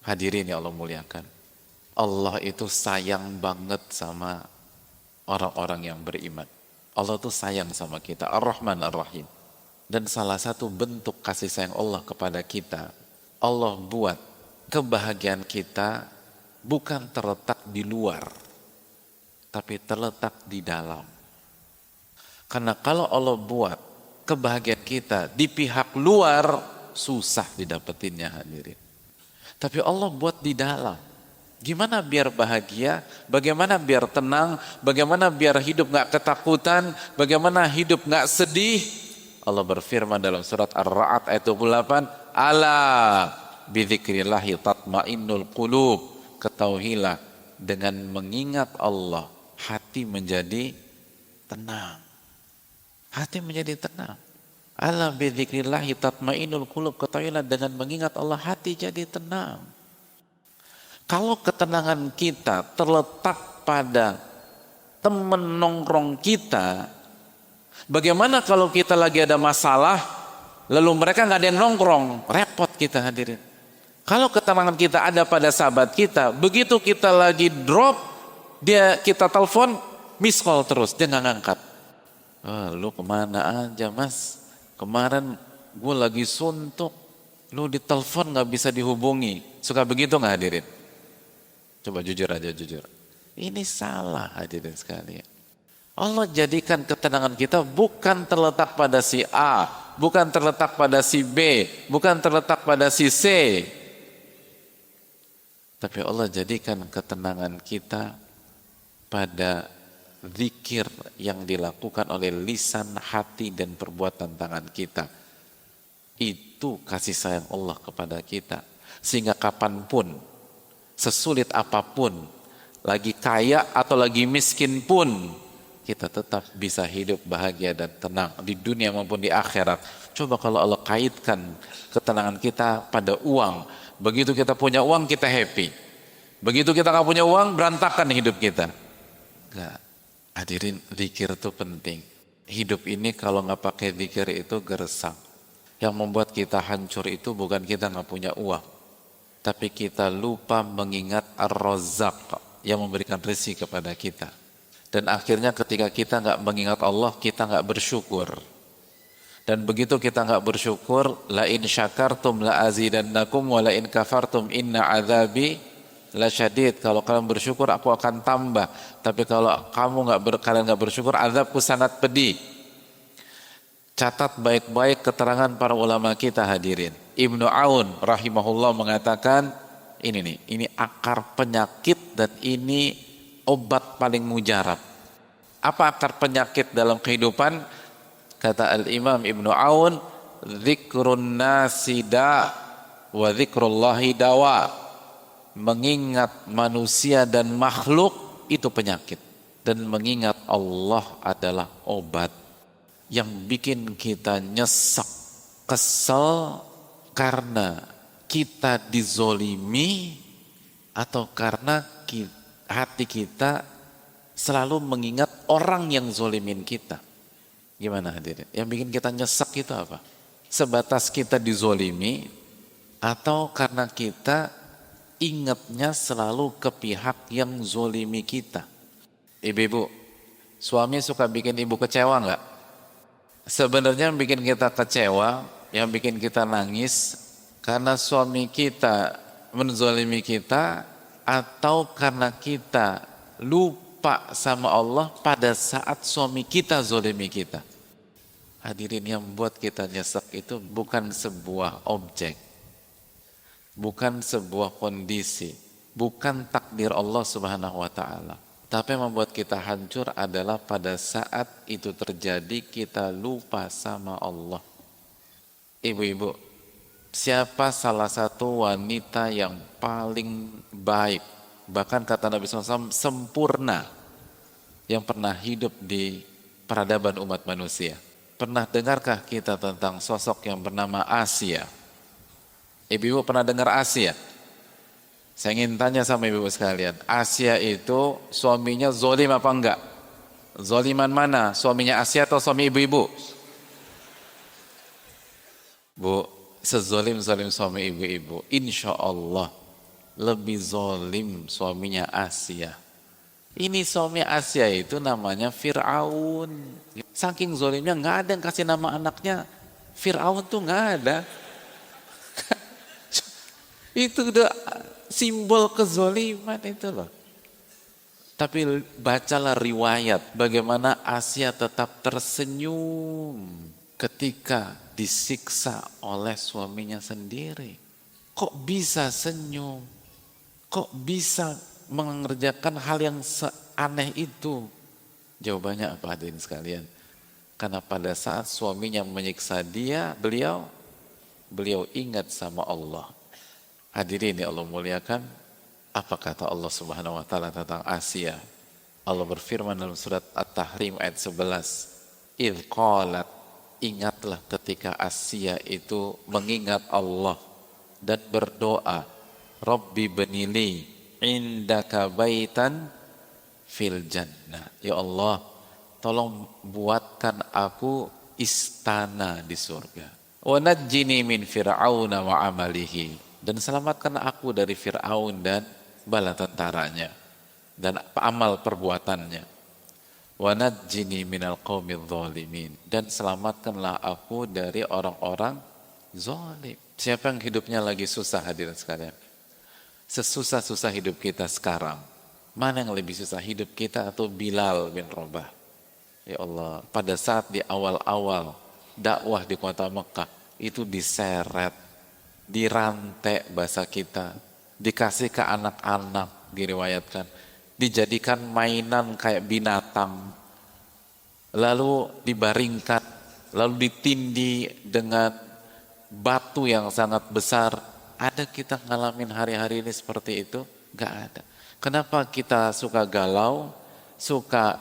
Hadirin ya Allah muliakan. Allah itu sayang banget sama orang-orang yang beriman. Allah tuh sayang sama kita, Ar-Rahman Ar-Rahim. Dan salah satu bentuk kasih sayang Allah kepada kita, Allah buat kebahagiaan kita bukan terletak di luar, tapi terletak di dalam. Karena kalau Allah buat kebahagiaan kita di pihak luar, susah didapetinnya hadirin. Tapi Allah buat di dalam. Gimana biar bahagia, bagaimana biar tenang, bagaimana biar hidup gak ketakutan, bagaimana hidup gak sedih. Allah berfirman dalam surat Ar-Ra'd ayat 28, Ala bidzikrillahi tatmainnul qulub. Ketahuilah, dengan mengingat Allah, hati menjadi tenang. Hati menjadi tenang. Ala bidzikrillahi tatmainnul qulub. Ketahuilah, dengan mengingat Allah, hati jadi tenang. Kalau ketenangan kita terletak pada teman nongkrong kita, bagaimana kalau kita lagi ada masalah, lalu mereka nggak ada yang nongkrong, repot kita hadirin. Kalau ketenangan kita ada pada sahabat kita, begitu kita lagi drop, kita telepon, miss call terus, dia nggak ngangkat. Oh, lu kemana aja mas? Kemarin gue lagi suntuk, lu ditelepon nggak bisa dihubungi. Suka begitu nggak hadirin? Coba jujur aja, jujur. Ini salah hadirin sekalian. Allah jadikan ketenangan kita bukan terletak pada si A, bukan terletak pada si B, bukan terletak pada si C. Tapi Allah jadikan ketenangan kita pada zikir yang dilakukan oleh lisan, hati, dan perbuatan tangan kita. Itu kasih sayang Allah kepada kita. Sehingga kapanpun, sesulit apapun, lagi kaya atau lagi miskin pun, kita tetap bisa hidup bahagia dan tenang di dunia maupun di akhirat. Coba kalau Allah kaitkan ketenangan kita pada uang. Begitu kita punya uang, kita happy. Begitu kita gak punya uang, berantakan hidup kita. Enggak. Hadirin, zikir itu penting. Hidup ini kalau gak pakai zikir itu gersang. Yang membuat kita hancur itu bukan kita gak punya uang, tapi kita lupa mengingat Ar-Razzaq yang memberikan rezeki kepada kita. Dan akhirnya ketika kita nggak mengingat Allah, kita nggak bersyukur. Dan begitu kita nggak bersyukur, la in syakartum la azidannakum wa la in kafartum inna azabi lasyadid. Kalau kalian bersyukur, aku akan tambah. Tapi kalau kalian nggak bersyukur, azabku sangat pedih. Catat baik-baik keterangan para ulama kita hadirin. Ibnu Aun rahimahullah mengatakan, ini akar penyakit dan ini obat paling mujarab. Apa akar penyakit dalam kehidupan? Kata Al-Imam Ibnu Aun, zikrun nasi da wa zikrullahi dawa. Mengingat manusia dan makhluk itu penyakit, dan mengingat Allah adalah obat. Yang bikin kita nyesek, kesel karena kita dizolimi, atau karena hati kita selalu mengingat orang yang zolimin kita. Gimana hadirin? Yang bikin kita nyesek itu apa? Sebatas kita dizolimi, atau karena kita ingatnya selalu ke pihak yang zolimi kita? Ibu-ibu, suami suka bikin ibu kecewa nggak? Sebenarnya yang bikin kita kecewa, yang bikin kita nangis, karena suami kita menzolimi kita, atau karena kita lupa sama Allah pada saat suami kita zolimi kita. Hadirin, yang buat kita nyesek itu bukan sebuah objek, bukan sebuah kondisi, bukan takdir Allah Subhanahu wa ta'ala. Tapi yang membuat kita hancur adalah pada saat itu terjadi kita lupa sama Allah. Ibu-ibu, siapa salah satu wanita yang paling baik, bahkan kata Nabi SAW sempurna, yang pernah hidup di peradaban umat manusia? Pernah dengarkah kita tentang sosok yang bernama Asia? Ibu-ibu pernah dengar Asia? Saya ingin tanya sama ibu-ibu sekalian, Asia itu suaminya zolim apa enggak? Zoliman mana? Suaminya Asia atau suami ibu-ibu? Bu, sezolim-zolim suami ibu-ibu, insya Allah lebih zolim suaminya Asia. Ini suami Asia itu namanya Fir'aun. Saking zolimnya nggak ada yang kasih nama anaknya Fir'aun tuh nggak ada. Itu udah simbol kezoliman itu loh. Tapi bacalah riwayat bagaimana Asia tetap tersenyum ketika disiksa oleh suaminya sendiri. Kok bisa senyum? Kok bisa mengerjakan hal yang seaneh itu? Jawabannya apa hadirin sekalian? Karena pada saat suaminya menyiksa dia, beliau ingat sama Allah. Hadirin yang Allah muliakan, apa kata Allah Subhanahu wa taala tentang Asia? Allah berfirman dalam surat At-Tahrim ayat 11, "Idz qalat", ingatlah ketika Asia itu mengingat Allah dan berdoa, "Rabbi benili indaka baitan fil jannah." Ya Allah, tolong buatkan aku istana di surga. Wa najjini min fir'auna wa amalihi, dan selamatkan aku dari Fir'aun dan bala tentaranya dan amal perbuatannya. Wa najjini minal qaumidz zalimin, dan selamatkanlah aku dari orang-orang zalim. Siapa yang hidupnya lagi susah hadirin sekalian? Sesusah-susah hidup kita sekarang, mana yang lebih susah, hidup kita atau Bilal bin Rabah? Ya Allah, pada saat di awal-awal dakwah di kota Mekah itu diseret, dirantai bahasa kita, dikasih ke anak-anak, diriwayatkan, dijadikan mainan kayak binatang, lalu dibaringkan, lalu ditindih dengan batu yang sangat besar. Ada kita ngalamin hari-hari ini seperti itu? Gak ada. Kenapa kita suka galau, suka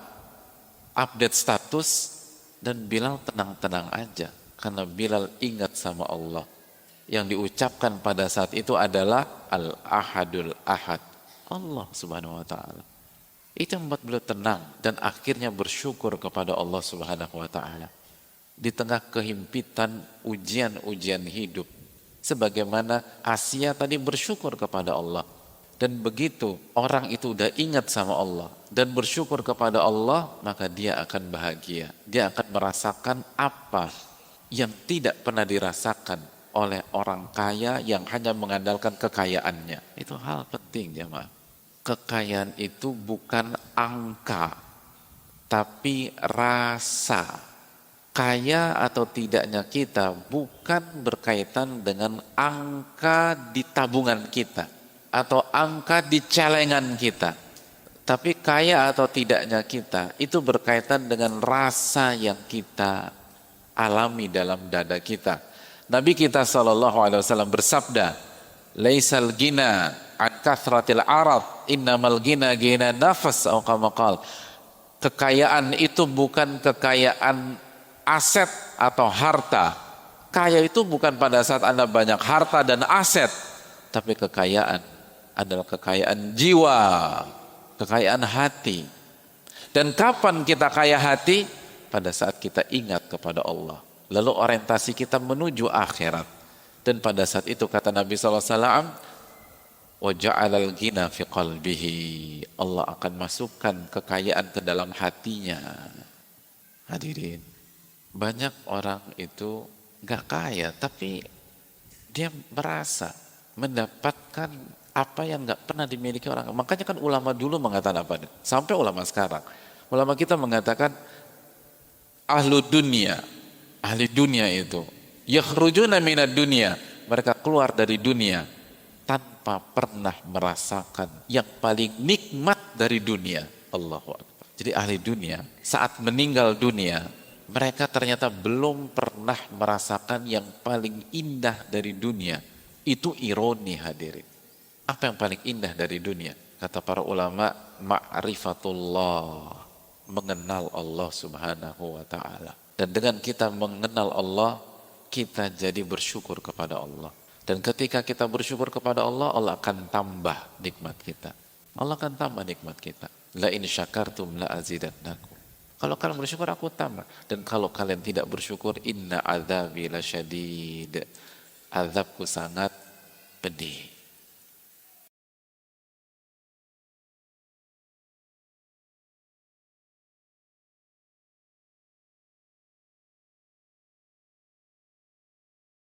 update status, dan Bilal tenang-tenang aja? Karena Bilal ingat sama Allah. Yang diucapkan pada saat itu adalah Al-Ahadul Ahad, Allah Subhanahu wa ta'ala. Itu yang membuat beliau tenang dan akhirnya bersyukur kepada Allah Subhanahu wa ta'ala di tengah kehimpitan ujian-ujian hidup, sebagaimana Asia tadi bersyukur kepada Allah. Dan begitu orang itu udah ingat sama Allah dan bersyukur kepada Allah, maka dia akan bahagia, dia akan merasakan apa yang tidak pernah dirasakan oleh orang kaya yang hanya mengandalkan kekayaannya. Itu hal penting jemaah. Kekayaan itu bukan angka, tapi rasa. Kaya atau tidaknya kita bukan berkaitan dengan angka di tabungan kita atau angka di celengan kita. Tapi kaya atau tidaknya kita itu berkaitan dengan rasa yang kita alami dalam dada kita. Nabi kita SAW bersabda, "Laisal gina an kathratil arad, innamal gina gina nafas," atau kama qala. Kekayaan itu bukan kekayaan aset atau harta. Kaya itu bukan pada saat Anda banyak harta dan aset, tapi kekayaan adalah kekayaan jiwa, kekayaan hati. Dan kapan kita kaya hati? Pada saat kita ingat kepada Allah, lalu orientasi kita menuju akhirat. Dan pada saat itu kata Nabi SAW, "Wa ja'alal ghina fi qalbihi." Allah akan masukkan kekayaan ke dalam hatinya. Hadirin, banyak orang itu gak kaya, tapi dia merasa mendapatkan apa yang gak pernah dimiliki orang. Makanya kan ulama dulu mengatakan apa? Sampai ulama sekarang, ulama kita mengatakan ahlu dunia, ahli dunia itu yakhrujuna minad dunia, mereka keluar dari dunia tanpa pernah merasakan yang paling nikmat dari dunia. Allahu Akbar. Jadi ahli dunia saat meninggal dunia, mereka ternyata belum pernah merasakan yang paling indah dari dunia. Itu ironi hadirin. Apa yang paling indah dari dunia? Kata para ulama, ma'rifatullah, mengenal Allah Subhanahu wa ta'ala. Dan dengan kita mengenal Allah, kita jadi bersyukur kepada Allah. Dan ketika kita bersyukur kepada Allah, Allah akan tambah nikmat kita. Allah akan tambah nikmat kita. La in syakartum la azidannakum. Kalau kalian bersyukur, aku tambah. Dan kalau kalian tidak bersyukur, inna adzabi lasyadid. Azabku sangat pedih.